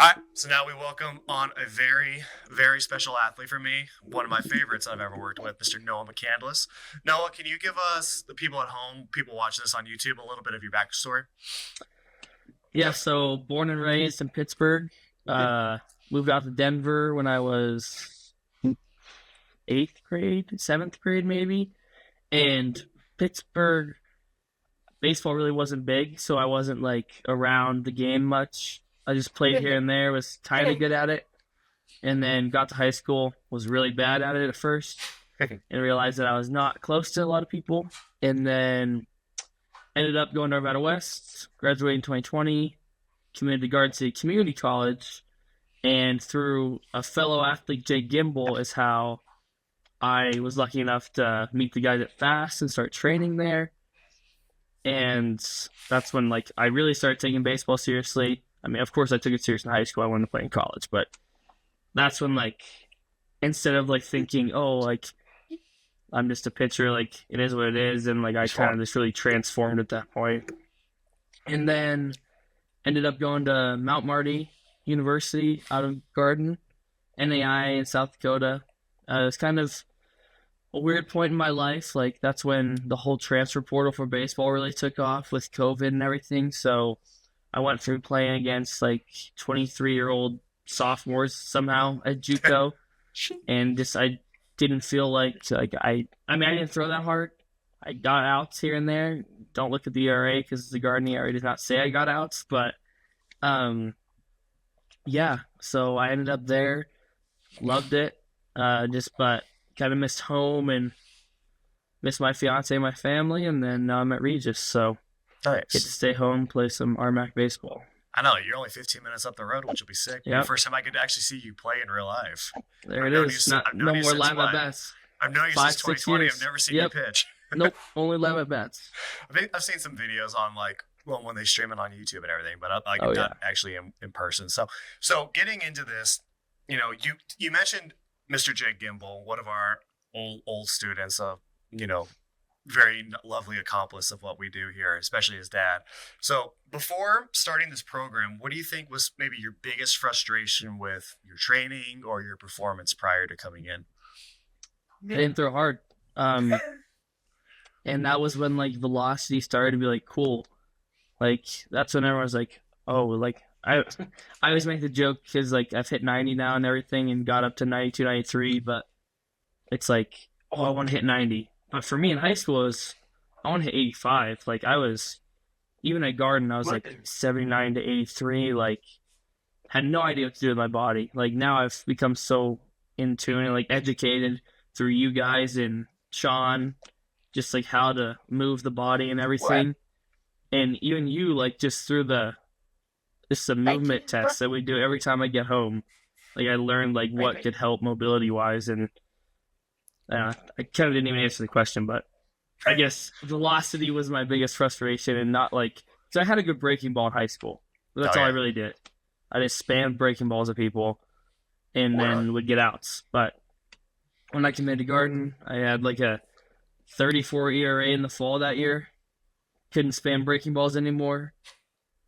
All right, so now we welcome on a very, very special athlete for me, one of my favorites I've ever worked with, Mr. Noah McCandless. Noah, can you give us, the people at home, people watching this on YouTube, a little bit of your backstory? Yeah, so born and raised in Pittsburgh. Uh, Moved out to Denver when I was in eighth grade, seventh grade maybe. And Pittsburgh baseball really wasn't big, so I wasn't like around the game much. I just played here and there, was kind of good at it, and then got to high school, was really bad at it at first, and realized that I was not close to a lot of people, and then ended up going to Arvada West, graduating in 2020, committed to Garden City Community College, and through a fellow athlete, Jay Gimbel, is how I was lucky enough to meet the guys at Fast and start training there. And that's when like I really started taking baseball seriously. I mean, of course, I took it serious in high school. I wanted to play in college, but that's when like instead of like thinking, oh, like I'm just a pitcher, like it is what it is, and like I kind of just really transformed at that point. And then ended up going to Mount Marty University out of Garden, NAI in South Dakota. It was kind of a weird point in my life. Like that's when the whole transfer portal for baseball really took off with COVID and everything. So I went through playing against like 23-year-old sophomores somehow at JUCO, and just I didn't feel like I mean I didn't throw that hard. I got outs here and there. Don't look at the ERA because the Garden ERA does not say I got outs, but um yeah. So I ended up there, loved it. Just but kind of missed home and missed my fiance and my family, and then now I'm at Regis, so get to Nice. stay home, play some RMAC baseball. I know, you're only 15 minutes up the road, which will be sick. The Yep, first time I could actually see you play in real life. there I've it known you, is. Not I've known no you more since live at what? bats. I've known you since 5, 6 2020. I've years. never seen you Yep. pitch. Nope. Only live at bats. I've seen some videos on like well when they stream it on YouTube and everything, but like Oh not yeah. actually in person. So getting into this, you mentioned Mr. Jake Gimbel, one of our old students, you know very lovely accomplice of what we do here, especially his dad. So before starting this program, what do you think was maybe your biggest frustration with your training or your performance prior to coming in? I didn't throw hard. Um, and that was when like velocity started to be like cool. Like that's when everyone was like, oh, like I always make the joke because like I've hit 90 now and everything and got up to 92, 93, but it's like, oh, I want to hit 90. But for me in high school, I want to hit 85. Like I was, even at Garden, I was like 79 to 83. Like had no idea what to do with my body. Like now I've become so in tune and like educated through you guys and Sean, just like how to move the body and everything. And even you, like just through the movement test that we do every time I get home. Like I learned like what could help mobility wise, and I kind of didn't even answer the question, but I guess velocity was my biggest frustration, and not like because I had a good breaking ball in high school, but that's Oh all I yeah. really did. I just spammed breaking balls at people, and then would get outs. But when I committed to Garden, I had like a 34 ERA in the fall that year. Couldn't spam breaking balls anymore,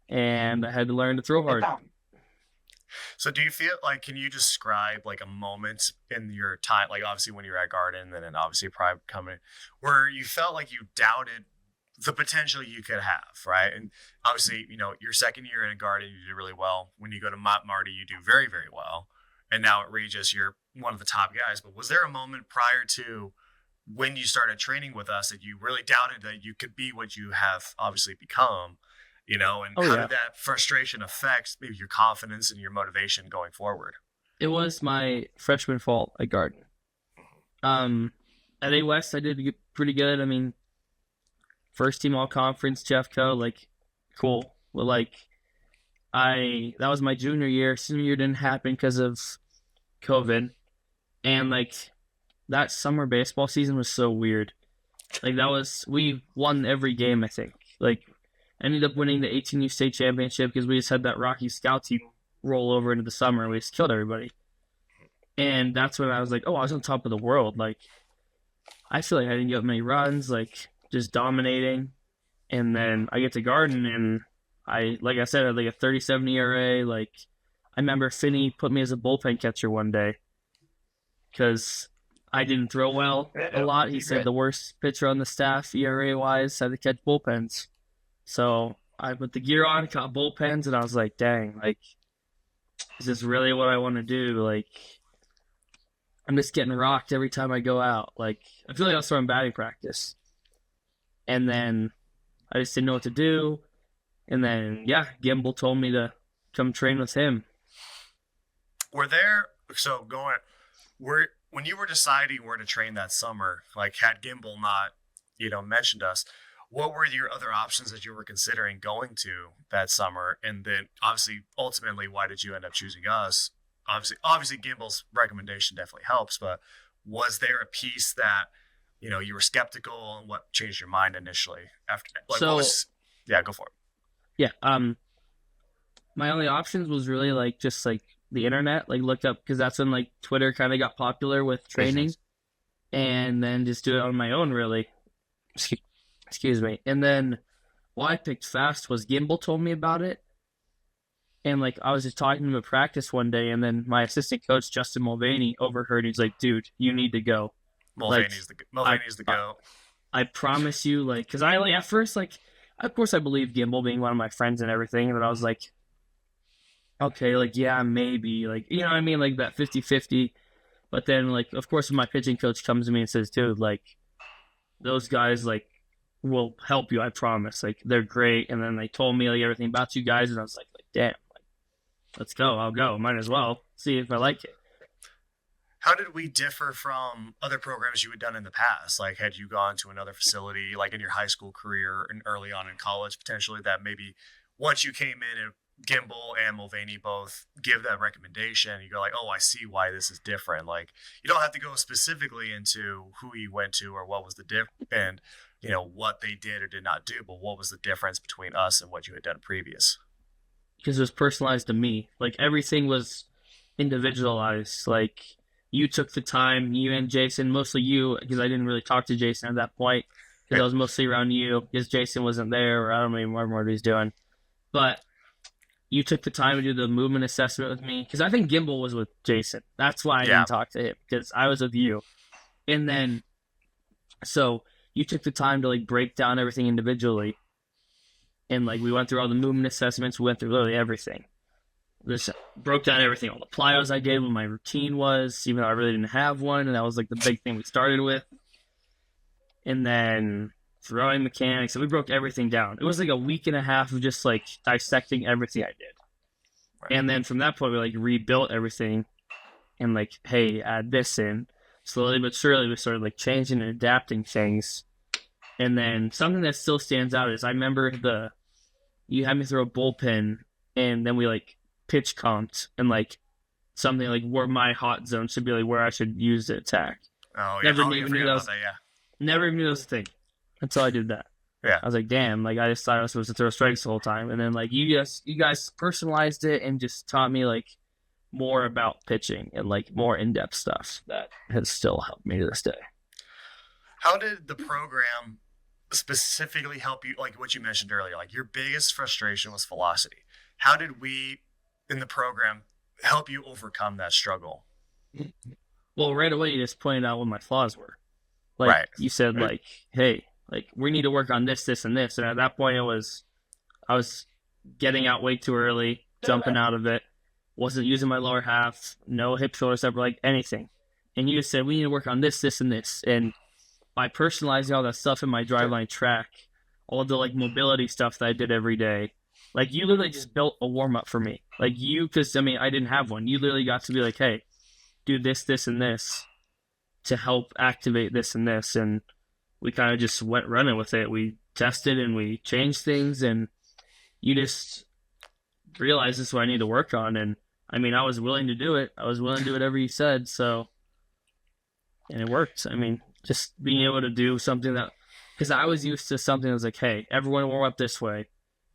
and I had to learn to throw hard. So do you feel like can you describe like a moment in your time, like obviously when you're at Garden and then obviously Prime coming, where you felt like you doubted the potential you could have, right? And obviously, your second year in a Garden, you did really well. When you go to Mott Marty, you do very, very well. And now at Regis, you're one of the top guys. But was there a moment prior to when you started training with us that you really doubted that you could be what you have obviously become? And Oh how yeah, did that frustration affect maybe your confidence and your motivation going forward? it was my freshman fall at Garden. Um, at A West, I did pretty good. I mean, first team all conference, Jeffco, like cool. But like I that was my junior year. Senior year didn't happen because of COVID, and like that summer baseball season was so weird. Like that was we won every game. I think like ended up winning the 18U state championship because we just had that Rocky Scout team roll over into the summer and we just killed everybody. And that's when I was like, oh, I was on top of the world. Like I feel like I didn't get up many runs, like just dominating. And then I get to Garden and like I said, I had like a 37 ERA, like I remember Finney put me as a bullpen catcher one day because I didn't throw well a lot. He said the worst pitcher on the staff, ERA wise, had to catch bullpens. So I put the gear on, caught bullpens, and I was like, dang, like, is this really what I want to do? Like, I'm just getting rocked every time I go out. Like, I feel like I was throwing batting practice. And then I just didn't know what to do. And then, yeah, Gimbal told me to come train with him. Were there, so going, when you were deciding where to train that summer, like had Gimbal not, mentioned us, what were your other options that you were considering going to that summer? And then obviously, ultimately, why did you end up choosing us? Obviously, Gimbal's recommendation definitely helps, but was there a piece that, you were skeptical and what changed your mind initially after? Like, yeah, go for it. Yeah. My only options was really like just like the internet, like look up, because that's when like Twitter kind of got popular with training, and then just do it on my own, really. Excuse me. And then why I picked fast was Gimbal told me about it, and like I was just talking to him at practice one day, and then my assistant coach Justin Mulvaney overheard. He's like, "Dude, you need to go." Mulvaney's the go. I promise you, like, because I like at first, like, of course I believe Gimbal being one of my friends and everything, but I was like, okay, like, yeah, maybe, like, you know what I mean, like that 50-50. But then, like, of course, when my pitching coach comes to me and says, dude, like, those guys, like, will help you, I promise. Like, they're great. And then they told me, like, everything about you guys, and I was like damn, like, let's go. I'll go. Might as well see if I like it. How did we differ from other programs you had done in the past? Like, had you gone to another facility, like in your high school career and early on in college, potentially, that maybe once you came in and Gimbal and Mulvaney both give that recommendation, you go like, oh, I see why this is different. Like, you don't have to go specifically into who you went to or what was the difference and, what they did or did not do, but what was the difference between us and what you had done previous? Because it was personalized to me. Like, everything was individualized. Like, you took the time, you and Jason, mostly you, because I didn't really talk to Jason at that point, because I was mostly around you, because Jason wasn't there, or I don't even remember what he's doing. But you took the time to do the movement assessment with me, because I think Gimbal was with Jason. That's why I didn't talk to him, because I was with you. And then, so you took the time to like break down everything individually, and like we went through all the movement assessments, we went through literally everything. This broke down everything, all the plyos I did, what my routine was, even though I really didn't have one, and that was like the big thing we started with. And then throwing mechanics, and we broke everything down. It was like a week and a half of just like dissecting everything I did. Right. And then from that point, we like rebuilt everything, and like, hey, add this in. Slowly but surely, we started like changing and adapting things. And then something that still stands out is I remember you had me throw a bullpen, and then we like pitch comped and like something like where my hot zone should be, like where I should use the attack. Oh yeah, never even knew that was, never even knew that was a thing until I did that. Yeah, I was like, damn, like I just thought I was supposed to throw strikes the whole time, and then like you guys personalized it and just taught me like more about pitching and like more in-depth stuff that has still helped me to this day. How did the program specifically help you? Like what you mentioned earlier, like your biggest frustration was velocity. How did we in the program help you overcome that struggle? Well, right away you just pointed out what my flaws were. Like you said, like, hey, like we need to work on this, this, and this. And at that point, I was getting out way too early, jumping out of it, wasn't using my lower half, no hip shoulder step, like anything. And you just said we need to work on this, this, and this. And by personalizing all that stuff in my driveline track, all the like mobility stuff that I did every day. Like, you literally just built a warm-up for me. Like, because, I mean, I didn't have one. You literally got to be like, hey, do this, this, and this to help activate this and this. And we kind of just went running with it. We tested and we changed things, and you just realized this is what I need to work on. And, I mean, I was willing to do it. I was willing to do whatever you said, so... And it worked. I mean, just being able to do something that... Because I was used to something that was like, hey, everyone warm up this way.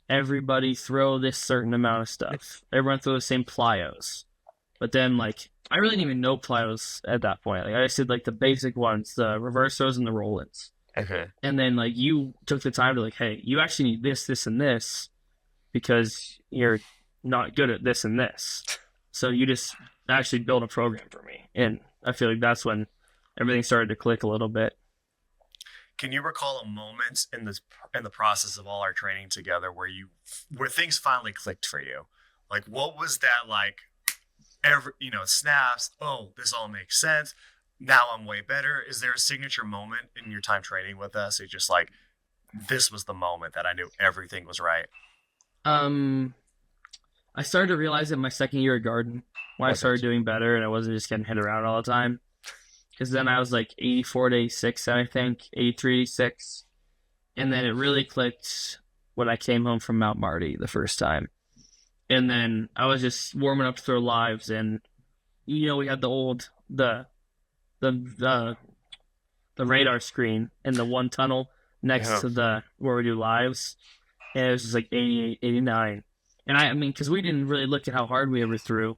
Everybody throw this certain amount of stuff. Everyone throw the same plyos. But then, like, I really didn't even know plyos at that point. Like, I just did, like, the basic ones, the reverse throws and the roll-ins. Okay. And then, like, you took the time to, like, hey, you actually need this, this, and this because you're not good at this and this. So you just actually build a program for me. And I feel like that's when everything started to click a little bit. Can you recall a moment in the process of all our training together where things finally clicked for you? Like what was that like? Every snaps. Oh, this all makes sense. Now I'm way better. Is there a signature moment in your time training with us? It's just like this was the moment that I knew everything was right. Um, I started to realize in my second year at Garden when I Okay. started doing better and I wasn't just getting hit around all the time. Because then I was like 84 to 86, I think, 83, 86. And then it really clicked when I came home from Mount Marty the first time. And then I was just warming up to throw lives, and we had the the radar screen in the one tunnel next Yeah. to the where we do lives, and it was just like 88, 89. And I mean, because we didn't really look at how hard we ever threw,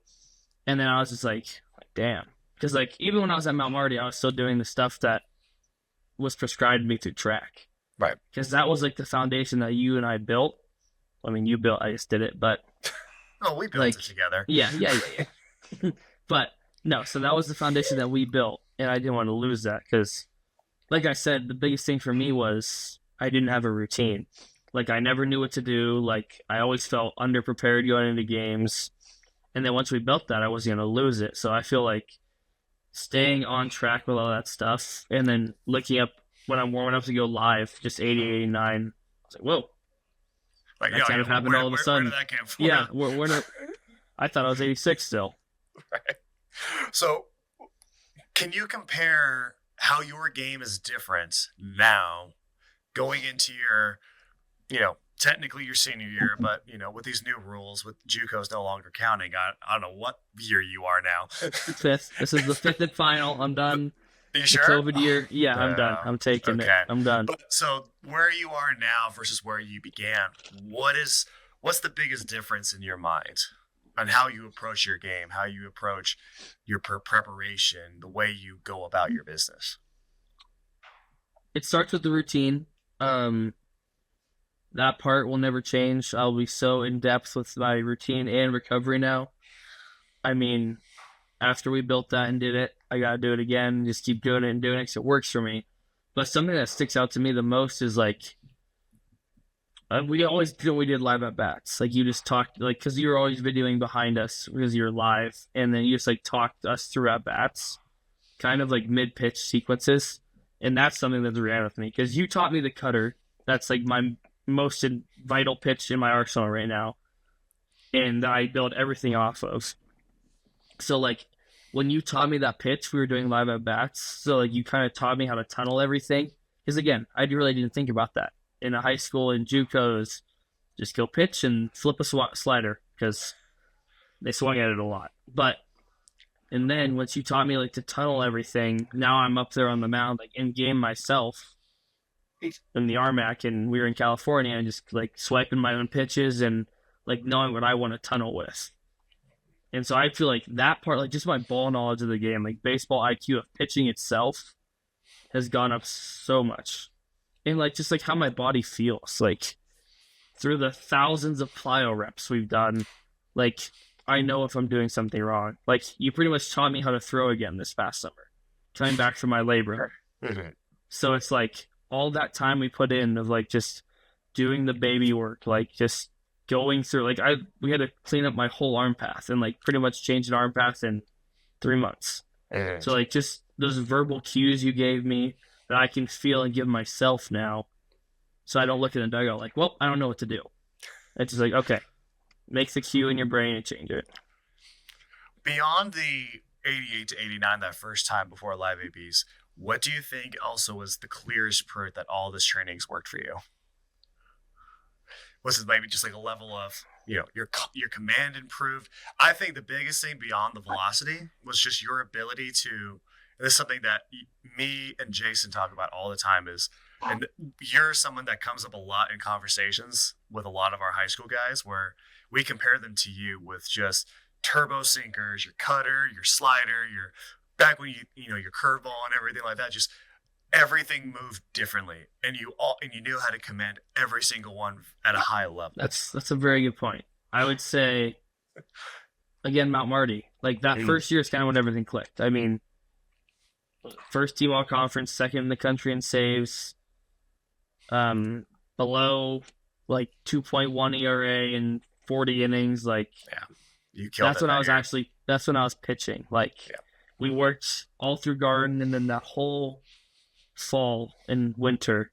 and then I was just like damn, because like even when I was at Mount Marty, I was still doing the stuff that was prescribed to me through track, Right. because that was like the foundation that you and I built. I mean, you built, I just did it, but Oh, we built like, it together. yeah. But no, so that was the foundation that we built, and I didn't want to lose that because, like I said, the biggest thing for me was I didn't have a routine. Like I never knew what to do. Like I always felt underprepared going into games, and then once we built that, I wasn't gonna lose it. So I feel like staying on track with all that stuff, and then looking up when I'm warming up to go live, just 80, 89. I was like, whoa, Like, that kind of happened all of a where sudden. did that come from? Yeah, we're not, I thought I was 86 still. Right. So, can you compare how your game is different now going into your, technically your senior year, but, with these new rules, with JUCOs no longer counting, I don't know what year you are now. Fifth. This is the fifth and final. I'm done. You The sure? COVID year. Yeah, I'm done. I'm taking it. Okay. I'm done. But so where you are now versus where you began, what's the biggest difference in your mind on how you approach your game, how you approach your preparation, the way you go about your business? It starts with the routine. Um, that part will never change. I'll be so in depth with my routine and recovery now. I mean, after we built that and did it, I gotta do it again. Just keep doing it and doing it because it works for me. But something that sticks out to me the most is like we always do. We did live at bats. Like you just talked, like because you were always videoing behind us because you're live, and then you just like talked us through at bats, kind of like mid pitch sequences, and that's something that's ran with me because you taught me the cutter. That's like my most vital pitch in my arsenal right now, and I build everything off of. So like when you taught me that pitch, we were doing live at bats. So like you kind of taught me how to tunnel everything. Because again, I really didn't think about that in a high school in JUCOs. Just go pitch and flip a slider because they swung at it a lot. But and then once you taught me like to tunnel everything, now I'm up there on the mound like in game myself in the RMAC, and we were in California and just like swiping my own pitches and like knowing what I want to tunnel with. And so I feel like that part, like just my ball knowledge of the game, like baseball IQ of pitching itself, has gone up so much. And like just like how my body feels, like through the thousands of plyo reps we've done, like I know if I'm doing something wrong. Like you pretty much taught me how to throw again this past summer, coming back from my labor. Mm-hmm. So it's like all that time we put in of like just doing the baby work, like just going through like we had to clean up my whole arm path and like pretty much change an arm path in 3 months. Mm-hmm. So like just those verbal cues you gave me that I can feel and give myself now, so I don't look at the dugout like, well, I don't know what to do. It's just like, okay, make the cue in your brain and change it. Beyond the 88 to 89, that first time before live ABs, what do you think also was the clearest proof that all this training's worked for you? Was it maybe just like a level of, your command improved? I think the biggest thing beyond the velocity was just your ability to, and this is something that me and Jason talk about all the time is, and you're someone that comes up a lot in conversations with a lot of our high school guys where we compare them to you with just turbo sinkers, your cutter, your slider, your back when your curveball and everything like that. Just everything moved differently, and you knew how to command every single one at a high level. That's a very good point. I would say again, Mount Marty. Like that first year is kind of when everything clicked. I mean, first team all conference, second in the country in saves, below like 2.1 ERA and 40 innings. Like Yeah, you killed that's it when I that was year. actually that's when I was pitching. Like Yeah. we worked all through garden and then that whole fall and winter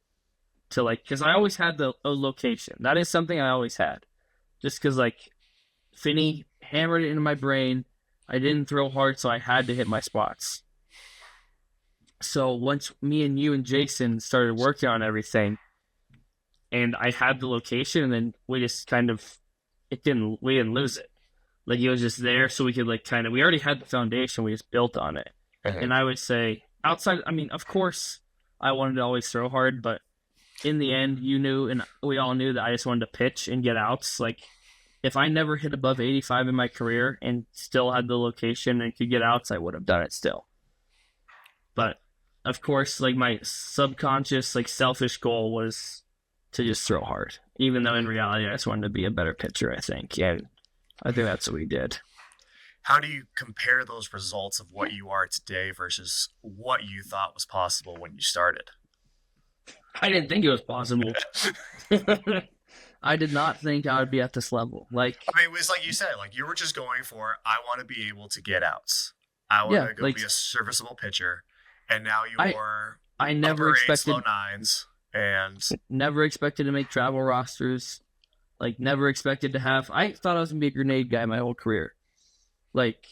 to like because I always had a location. That is something I always had. Just because like Finney hammered it into my brain. I didn't throw hard, so I had to hit my spots. So once me and you and Jason started working on everything, and I had the location, and then we just kind of we didn't lose it. Like it was just there, so we could like kind of we already had the foundation, we just built on it. And I would say outside, I mean, of course, I wanted to always throw hard, but in the end, you knew, and we all knew that I just wanted to pitch and get outs. Like if I never hit above 85 in my career and still had the location and could get outs, I would have done it still. But of course, like my subconscious, like selfish goal was to just throw hard, even though in reality, I just wanted to be a better pitcher, I think. And I think that's what we did. How do you compare those results of what you are today versus what you thought was possible when you started? I didn't think it was possible. I did not think I would be at this level. Like, I mean, it was like you said, like you were just going for, I want to be able to get outs. I want yeah, to go like be a serviceable pitcher. And now I you're I never upper eights, low expected nines. And never expected to make travel rosters. Like, never expected to have. I thought I was gonna be a grenade guy my whole career. Like,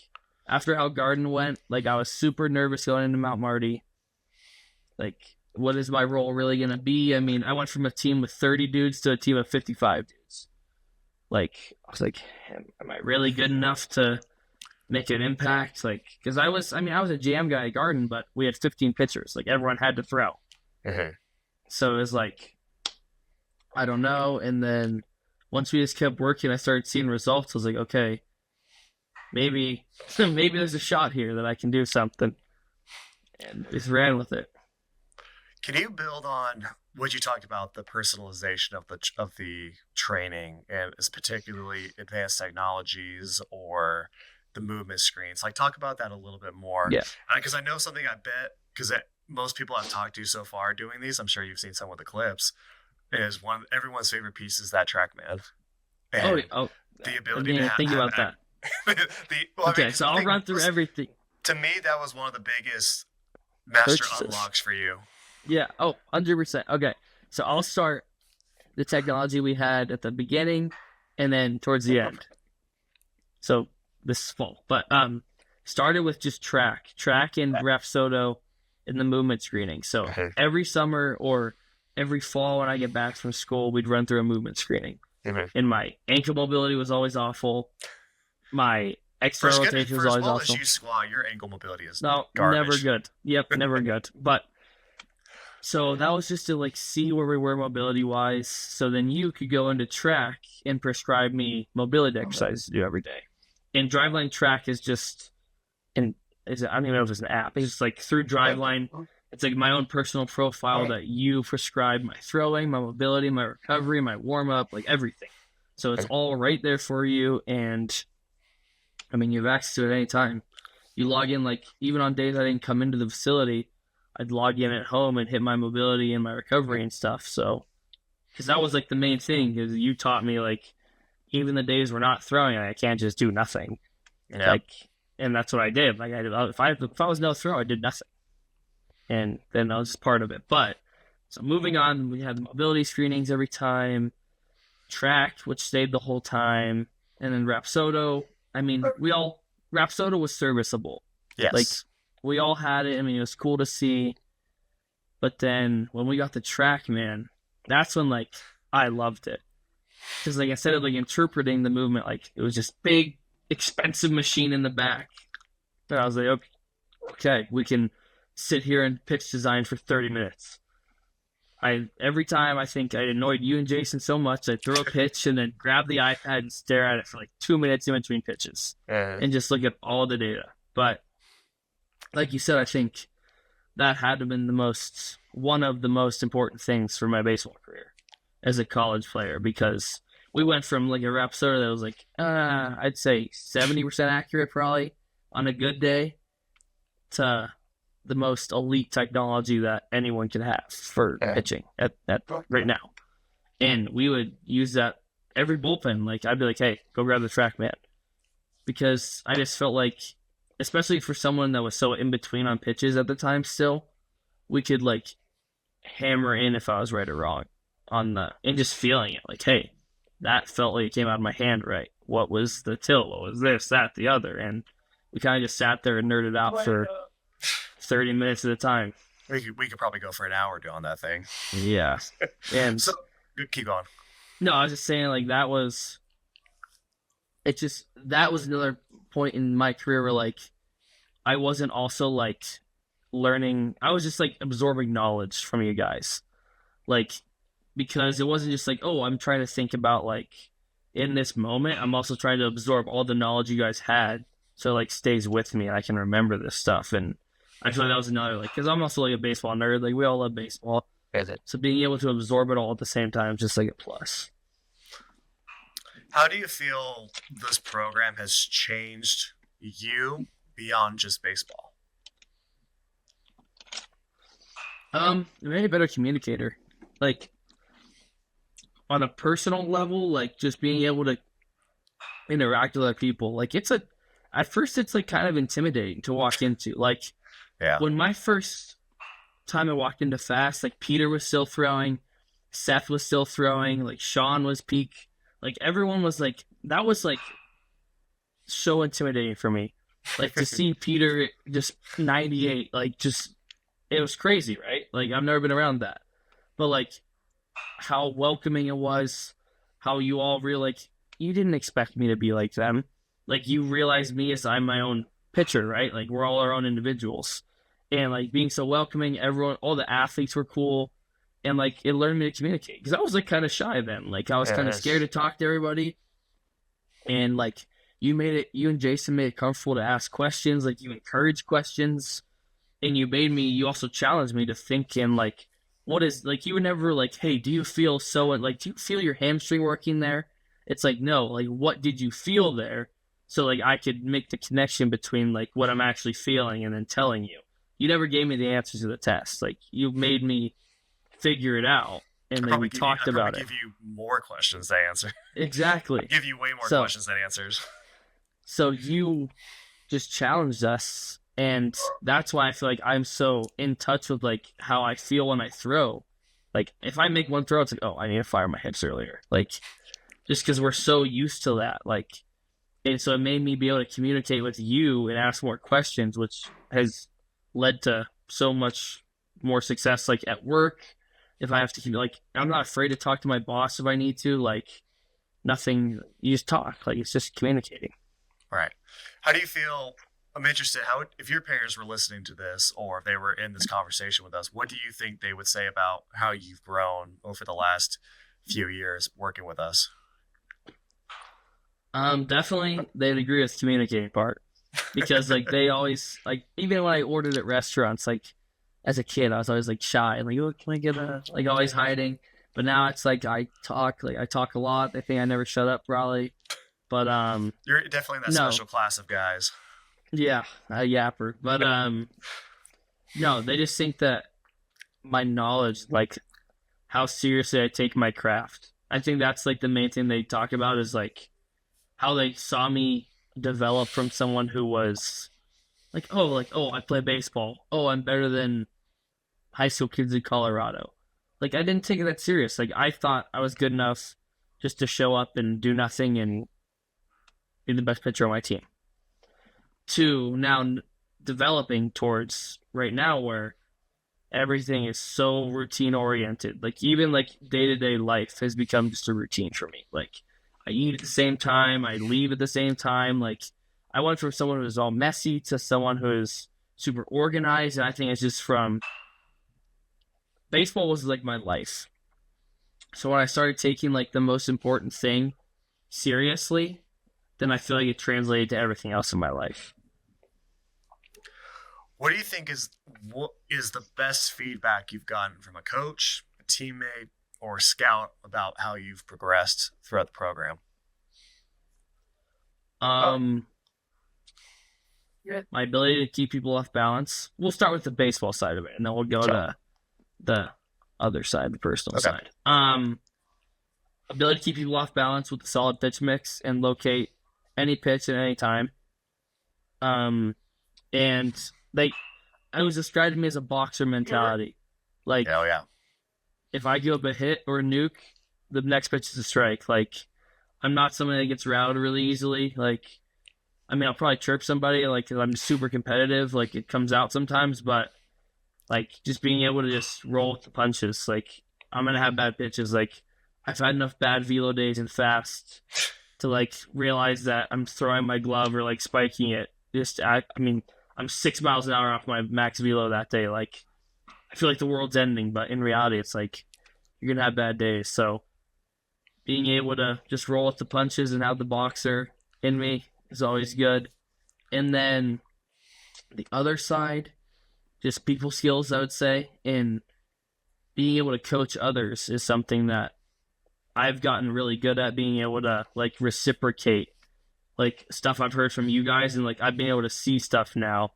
after how Garden went, like I was super nervous going into Mount Marty. Like, what is my role really gonna be? I mean, I went from a team with 30 dudes to a team of 55 dudes. Like, I was like, am I really good enough to make an impact? Like, because I mean, I was a jam guy at Garden, but we had 15 pitchers. Like, everyone had to throw. So it was like, I don't know. And then once we just kept working, I started seeing results. I was like, okay, maybe there's a shot here that I can do something. And just ran with it. can you build on what you talked about, the personalization of the training, and is particularly advanced technologies or the movement screens? Like, talk about that a little bit more. Yeah. Because I know something, I bet, because most people I've talked to so far doing these, I'm sure you've seen some of the clips, is everyone's favorite piece is that TrackMan. And Oh, the I ability didn't to even think about that. Okay, so I'll run through everything. To me, that was one of the biggest master Purchases. unlocks for you. Yeah. Oh, 100%. Okay. So I'll start the technology we had at the beginning and then towards the end. So this is full. But started with just track and Rapsodo in the movement screening. So every summer or every fall when I get back from school, we'd run through a movement screening. And my ankle mobility was always awful. My external rotation was For as always well awful. as you squat, your ankle mobility is No, garbage. never good. Yep, never good. But so that was just to like see where we were mobility wise. So then you could go into track and prescribe me mobility exercises to do every day. And Driveline Track is just I don't even know if it's an app. It's like through Driveline. It's like my own personal profile that you prescribe my throwing, my mobility, my recovery, my warm up, like everything. So it's all right there for you. And I mean, you have access to it at any time. You log in, like, even on days I didn't come into the facility, I'd log in at home and hit my mobility and my recovery and stuff. So, because that was like the main thing, because you taught me, like, even the days we're not throwing, I can't just do nothing. Yeah. Like, and that's what I did. Like, if I was no throw, I did nothing. And then I was just part of it. But, so moving on, we had the mobility screenings every time, track, which stayed the whole time, and then Rapsodo. I mean, Rapsodo was serviceable. Yes. Like, we all had it. I mean, it was cool to see. But then when we got the track, man, that's when, like, I loved it. Because, like, instead of, like, interpreting the movement, like, it was just big, expensive machine in the back. And I was like, okay, we can sit here and pitch design for 30 minutes. Every time I think I annoyed you and Jason so much, I'd throw a pitch and then grab the iPad and stare at it for like 2 minutes in between pitches and just look at all the data. But like you said, I think that had to have been one of the most important things for my baseball career as a college player, because we went from like a Rapsoda that was like I'd say 70% accurate probably on a good day to the most elite technology that anyone could have for Yeah. pitching at right now. And we would use that every bullpen. Like I'd be like, hey, go grab the track man. Because I just felt like, especially for someone that was so in between on pitches at the time still, we could like hammer in if I was right or wrong on the and just feeling it. Like, hey, that felt like it came out of my hand right. What was the tilt? What was this, that, the other? And we kind of just sat there and nerded out for 30 minutes at a time. We could probably go for an hour doing that thing. Yeah. And So keep going. no, I was just saying like that was another point in my career where like I wasn't also like learning. I was just like absorbing knowledge from you guys. Like because it wasn't just like, oh, I'm trying to think about like in this moment. I'm also trying to absorb all the knowledge you guys had so it like stays with me and I can remember this stuff. And I feel like that was another like because I'm also like a baseball nerd. Like we all love baseball. So being able to absorb it all at the same time is just like a plus. How do you feel this program has changed you beyond just baseball? It made me a better communicator. Like on a personal level, like just being able to interact with other people. Like at first it's like kind of intimidating to walk into. Like Yeah. when my first time I walked into Fast, like Peter was still throwing, Seth was still throwing, like Sean was peak. Like everyone was like that was like so intimidating for me. Like to see Peter just 98, like just it was crazy, right? Like I've never been around that. But like how welcoming it was, how you all really like you didn't expect me to be like them. Like you realize me as I'm my own pitcher, right? Like we're all our own individuals. And like being so welcoming, everyone all the athletes were cool. And like it learned me to communicate. Because I was like kind of shy then. Like I was kind of scared to talk to everybody. And like you and Jason made it comfortable to ask questions, like you encourage questions. And you also challenged me to think in like what is like you were never like, hey, do you feel so like do you feel your hamstring working there? It's like no, like what did you feel there? So like I could make the connection between like what I'm actually feeling and then telling you. You never gave me the answers to the test. Like you made me figure it out and then we talked about it. Give you more questions to answer. Exactly. Give you way more questions than answers. So you just challenged us. And that's why I feel like I'm so in touch with like how I feel when I throw. Like if I make one throw, it's like, oh, I need to fire my hips earlier. Like just because we're so used to that. Like, and so it made me be able to communicate with you and ask more questions, which has led to so much more success. Like at work, if I have to like, I'm not afraid to talk to my boss if I need to. Like nothing, you just talk. Like it's just communicating. Right. How do you feel? I'm interested if your parents were listening to this or if they were in this conversation with us, what do you think they would say about how you've grown over the last few years working with us? Definitely they'd agree with the communicating part because like they always like even when I ordered at restaurants, like as a kid, I was always like shy and like, oh, can I get like always hiding. But now it's like I talk a lot. They think I never shut up probably. But you're definitely that special class of guys. Yeah, a yapper. But no, they just think that my knowledge, like how seriously I take my craft. I think that's like the main thing they talk about is like how they saw me develop from someone who was like, oh, I play baseball. Oh, I'm better than high school kids in Colorado. Like I didn't take it that serious. Like I thought I was good enough just to show up and do nothing and be the best pitcher on my team. To now developing towards right now where everything is so routine oriented. Like even like day-to-day life has become just a routine for me. Like I eat at the same time, I leave at the same time. Like I went from someone who's all messy to someone who is super organized. And I think it's just from baseball was like my life. So when I started taking like the most important thing seriously, then I feel like it translated to everything else in my life. What do you think is the best feedback you've gotten from a coach, a teammate, or scout about how you've progressed throughout the program? Um, my ability to keep people off balance. We'll start with the baseball side of it, and then we'll go to the other side, the personal Okay. side. Ability to keep people off balance with a solid pitch mix and locate any pitch at any time. And like I was described to me as a boxer mentality. Like Oh yeah. if I give up a hit or a nuke, the next pitch is a strike. Like I'm not somebody that gets routed really easily. Like I mean, I'll probably chirp somebody like 'cause I'm super competitive. Like it comes out sometimes, but like just being able to just roll with the punches. Like I'm gonna have bad pitches. Like I've had enough bad velo days and fast to like realize that I'm throwing my glove or like spiking it. I mean, I'm 6 miles an hour off my max velo that day. Like I feel like the world's ending, but in reality, it's like you're gonna have bad days. So being able to just roll with the punches and have the boxer in me is always good. And then the other side, just people skills, I would say, and being able to coach others is something that I've gotten really good at, being able to like reciprocate like stuff I've heard from you guys, and like I've been able to see stuff now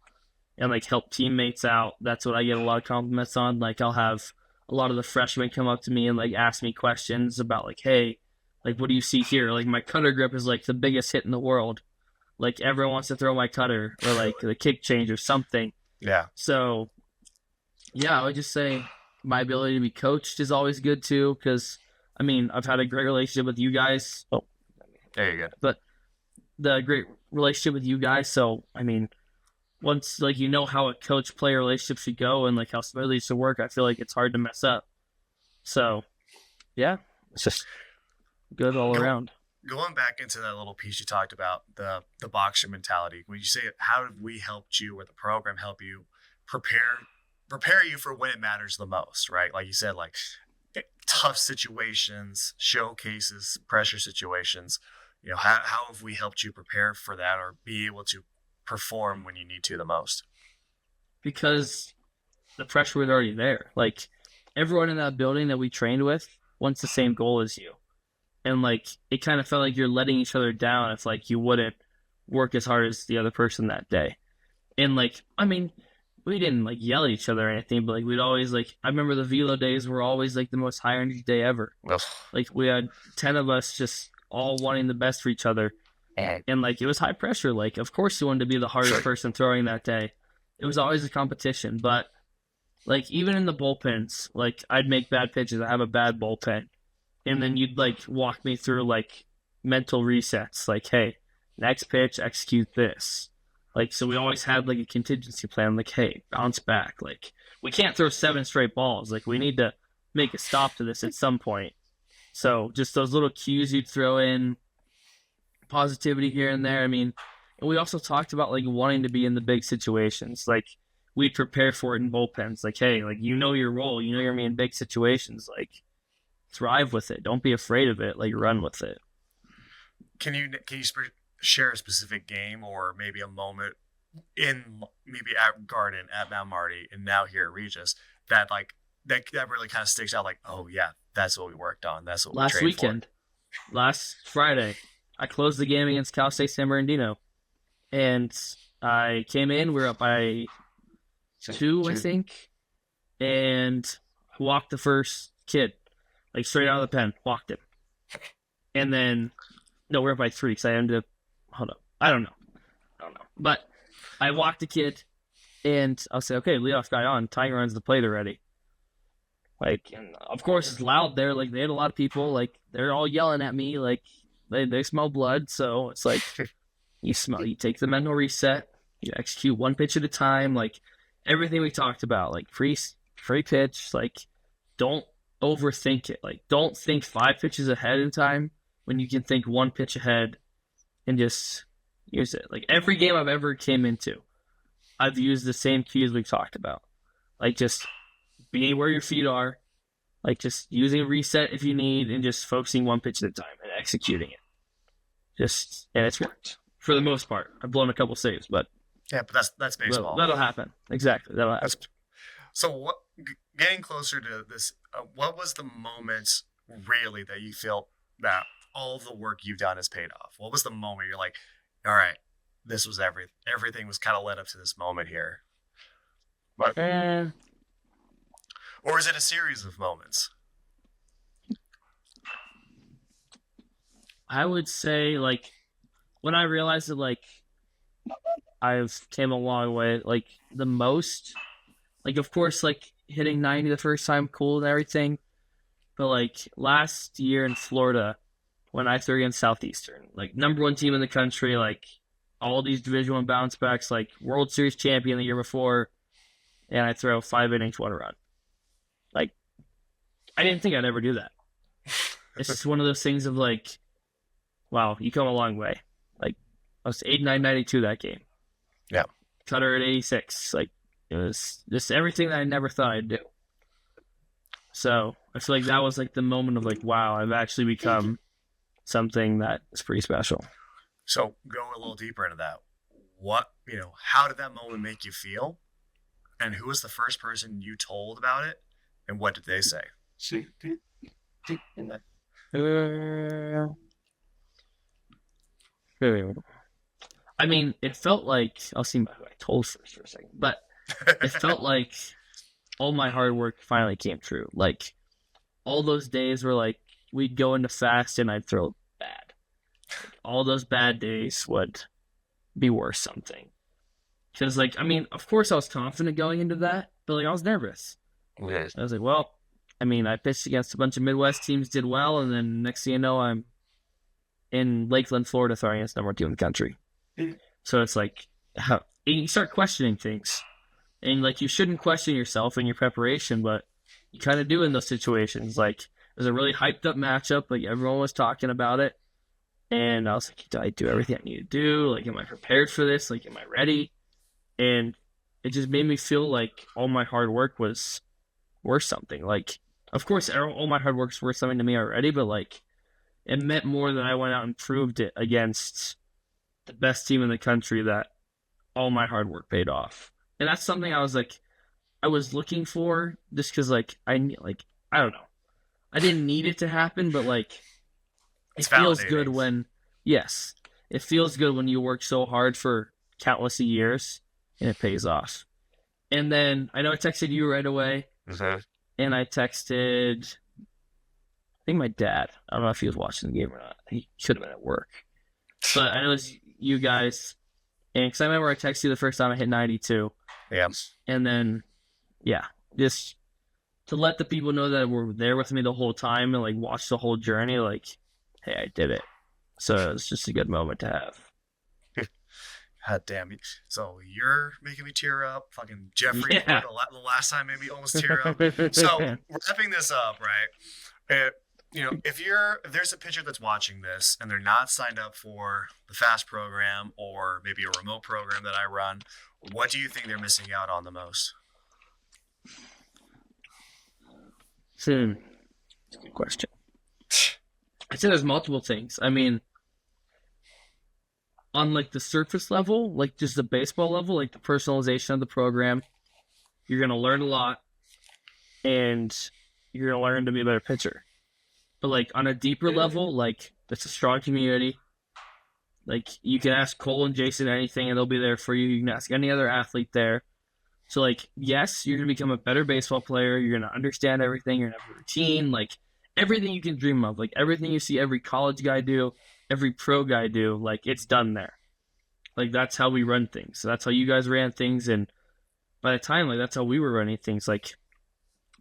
and like help teammates out. That's what I get a lot of compliments on. Like I'll have a lot of the freshmen come up to me and like ask me questions about like, hey, like what do you see here? Like my cutter grip is like the biggest hit in the world. Like everyone wants to throw my cutter or like the kick change or something. Yeah. So yeah, I would just say my ability to be coached is always good too, because I mean I've had a great relationship with you guys. Oh, There you go. but the great relationship with you guys. So I mean, once like you know how a coach player relationship should go and like how smoothly it should work, I feel like it's hard to mess up. So yeah, it's just good all around. Going back into that little piece you talked about, the boxer mentality, when you say how have we helped you or the program help you prepare you for when it matters the most, right? Like you said, like tough situations, showcases, pressure situations. You know, how have we helped you prepare for that or be able to perform when you need to the most? Because the pressure was already there. Like everyone in that building that we trained with wants the same goal as you. And like it kind of felt like you're letting each other down if like you wouldn't work as hard as the other person that day. And like I mean, we didn't like yell at each other or anything, but like we'd always like I remember the velo days were always like the most high energy day ever. Well, Like we had 10 of us just all wanting the best for each other. And like it was high pressure. Like of course you wanted to be the hardest person throwing that day. It was always a competition. But like even in the bullpens, like I'd make bad pitches. I have a bad bullpen. And then you'd like walk me through like mental resets. Like, hey, next pitch, execute this. Like so we always had like a contingency plan, like, hey, bounce back. Like we can't throw 7 straight balls. Like we need to make a stop to this at some point. So just those little cues you'd throw in, positivity here and there. I mean, and we also talked about like wanting to be in the big situations. Like we'd prepare for it in bullpens. Like, hey, like you know your role, you know you're gonna be in big situations. Like thrive with it. Don't be afraid of it. Like run with it. can you share a specific game or maybe a moment in maybe at Garden at Mount Marty and now here at Regis that like that really kind of sticks out? Like, oh yeah, that's what we worked on. That's what we Last trained weekend, last Friday, I closed the game against Cal State San Bernardino, and I came in. We were up by 2, I think, and walked the first kid, like straight out of the pen, walked him, and then no, we're up by 3 because I ended up. Hold up, I don't know, but I walked the kid, and I'll say, okay, leadoff guy on. Tiger runs the plate already. Like, and of course, it's loud there. Like, they had a lot of people. Like, they're all yelling at me. Like, they smell blood. So it's like, you take the mental reset. You execute one pitch at a time. Like, everything we talked about. Like, free pitch. Like, don't overthink it. Like, don't think 5 pitches ahead in time when you can think 1 pitch ahead and just use it. Like, every game I've ever came into, I've used the same cues we talked about. Like, just being where your feet are, like just using a reset if you need, and just focusing 1 pitch at a time and executing it. And it's worked for the most part. I've blown a couple saves, but yeah, but that's baseball. That'll happen. Exactly, that'll happen. So getting closer to this what was the moment really that you feel that all of the work you've done has paid off? What was the moment you're like, all right, this was everything was kind of led up to this moment here? But, Eh, or is it a series of moments? I would say like when I realized that like I've came a long way, like the most, like of course like hitting 90 the first time, cool and everything, but like last year in Florida when I threw against Southeastern, like number one team in the country, like all these Division One bounce backs, like World Series champion the year before, and I throw 5 innings, 1 run. Like I didn't think I'd ever do that. It's just one of those things of like, wow, you come a long way. Like I was 89-92 that game. Yeah. Cutter at 86. Like it was just everything that I never thought I'd do. So I feel like that was like the moment of like, wow, I've actually become something that is pretty special. So go a little deeper into that. What, how did that moment make you feel? And who was the first person you told about it? And what did they say? I mean, it felt like I'll see who I told first for a second, but it felt like all my hard work finally came true. Like all those days were like we'd go into fast and I'd throw bad. Like, all those bad days would be worth something. Because like I mean, of course I was confident going into that, but like I was nervous. Okay. I was like, well, I mean, I pitched against a bunch of Midwest teams, did well, and then next thing you know, I'm in Lakeland, Florida, throwing against number two in the country. So it's like you start questioning things, and like you shouldn't question yourself in your preparation, but you kind of do in those situations. Like it was a really hyped up matchup, like everyone was talking about it, and I was like, did I do everything I need to do? Like, am I prepared for this? Like, am I ready? And it just made me feel like all my hard work was worth something. Like, of course, all my hard work's worth something to me already, but like, it meant more that I went out and proved it against the best team in the country that all my hard work paid off. And that's something I was like, I was looking for just because like I don't know, I didn't need it to happen, but like it It's feels good validating. when yes, it feels good when you work so hard for countless of years and it pays off. And then I know I texted you right away, Mm-hmm. and I texted I think my dad. I don't know if he was watching the game or not. He should have been at work. But I know it's you guys. And because I remember I texted you the first time I hit 92. Yeah. And then, yeah, just to let the people know that were there with me the whole time and like watch the whole journey, like, hey, I did it. So it's just a good moment to have. God damn it. So you're making me tear up. Fucking Jeffrey, Yeah. the last time made me almost tear up. So wrapping this up, right? If there's a pitcher that's watching this and they're not signed up for the fast program or maybe a remote program that I run, what do you think they're missing out on the most? Good question. I'd say there's multiple things. I mean, on like the surface level, like just the baseball level, like the personalization of the program, you're gonna learn a lot, and you're gonna learn to be a better pitcher. But like on a deeper level, like it's a strong community. Like you can ask Cole and Jason anything, and they'll be there for you. You can ask any other athlete there. So like, yes, you're gonna become a better baseball player. You're gonna understand everything. You're gonna have a routine, like everything you can dream of, like everything you see every college guy do, every pro guy do. Like it's done there. Like that's how we run things. So that's how you guys ran things, and by the time like that's how we were running things. Like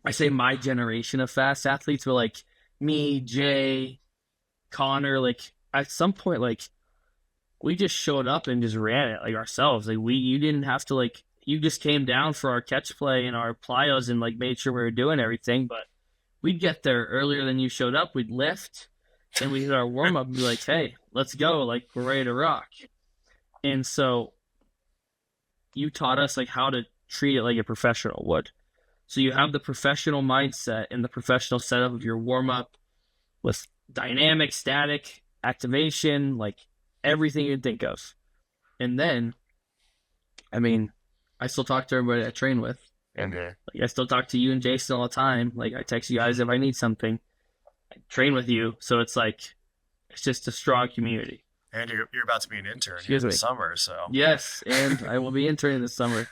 I say, my generation of fast athletes were like me, Jay, Connor. Like at some point, like we just showed up and just ran it like ourselves. Like you didn't have to like you just came down for our catch play and our plyos and like made sure we were doing everything. But we'd get there earlier than you showed up. We'd lift and we'd hit our warm up and be like, hey, let's go. Like we're ready to rock. And so you taught us like how to treat it like a professional would. So you have the professional mindset and the professional setup of your warm up with dynamic, static, activation, like everything you'd think of. And then, I mean, I still talk to everybody I train with. And Mhm. like, I still talk to you and Jason all the time. Like I text you guys if I need something. I train with you, so it's like it's just a strong community. And you're about to be an intern here Excuse this me. summer, so Yes, and I will be interning this summer,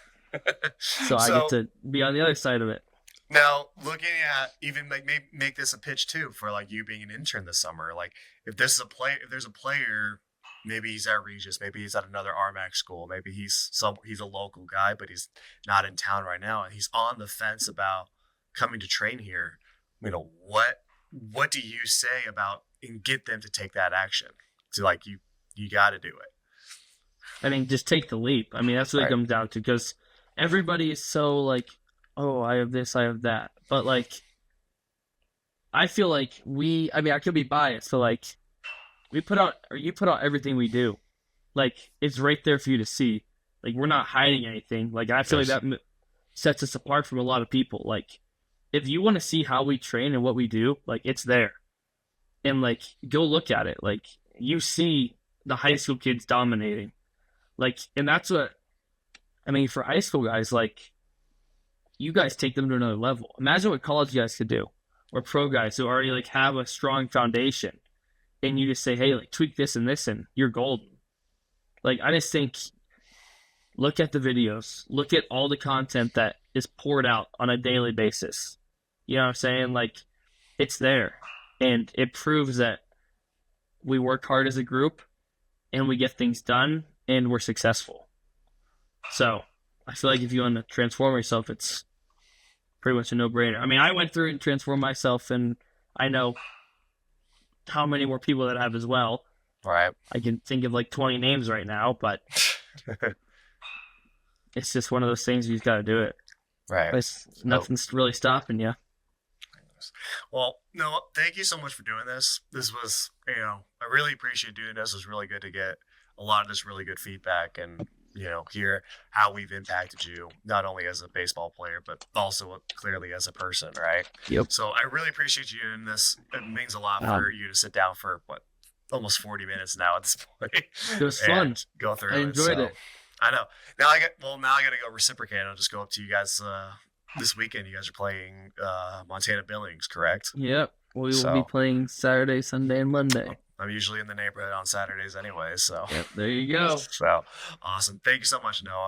so I get so to be on the other side of it. now looking at even like make this a pitch too for like you being an intern this summer. Like if there's a player, maybe he's at Regis, maybe he's at another RMAC school, maybe he's a local guy, but he's not in town right now, and he's on the fence about coming to train here. What do you say about and get them to take that action? To like you got to do it. I mean, just take the leap. I mean, that's what it Right. comes down to because everybody is so like, oh, I have this, I have that. But like, I feel like I mean, I could be biased, so like, we put out, or you put out everything we do. Like, it's right there for you to see. Like, we're not hiding anything. Like, I feel like Yes. that sets us apart from a lot of people. Like, if you want to see how we train and what we do, like, it's there. And like, go look at it. Like, you see the high school kids dominating. Like, and that's what I mean for high school guys. Like, you guys take them to another level. Imagine what college guys could do, or pro guys who already like have a strong foundation, and you just say, "Hey, like tweak this and this, and you're golden." Like, I just think, look at the videos, look at all the content that is poured out on a daily basis. You know what I'm saying? Like, it's there, and it proves that we work hard as a group, and we get things done, and we're successful. So I feel like if you want to transform yourself, it's pretty much a no-brainer. I mean, I went through it and transformed myself, and I know how many more people that have as well. Right. I can think of like 20 names right now, but it's just one of those things you just got to do it. Right. Nothing's really stopping you. Well, no, thank you so much for doing this. This was, I really appreciate doing this. It was really good to get a lot of this really good feedback and, hear how we've impacted you, not only as a baseball player, but also clearly as a person, right? Yep. So I really appreciate you doing this. It means a lot for you to sit down for, almost 40 minutes now at this point. It was and fun. Go through I enjoyed it. I know. Now I got to go reciprocate. I'll just go up to you guys this weekend. You guys are playing Montana Billings, correct? Yep. We will be playing Saturday, Sunday, and Monday. I'm usually in the neighborhood on Saturdays anyway, so. Yep, there you go. So, awesome. Thank you so much, Noah.